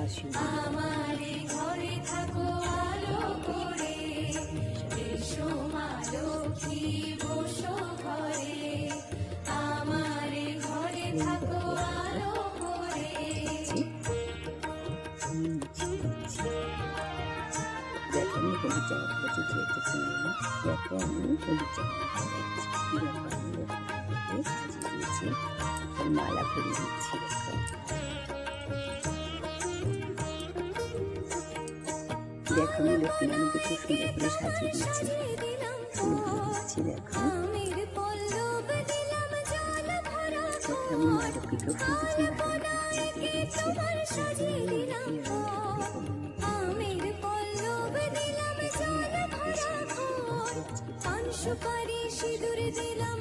আমারে ঘরে থাকো আলো করে, এসো মা লক্ষ্মী বসো ঘরে, আমারে ঘরে থাকো আলো করে। দেখো আমি হলুদ জামা পরেছি, যেহেতু পূর্ণিমা, দেখো আমি হলুদ জামা পরেছি, দেখো আমি লক্ষ্মীকে সাজিয়ে দিয়েছি, মালা পরিয়ে দিচ্ছি। দেখো আমি লক্ষ্মী নামকে খুব সুন্দর করে সাজিয়ে দিচ্ছি, ফুল দিয়ে দিচ্ছি। দেখো আমি মা লক্ষ্মীকে ফুল দিচ্ছি, সুপারি সিঁদুর দিলাম।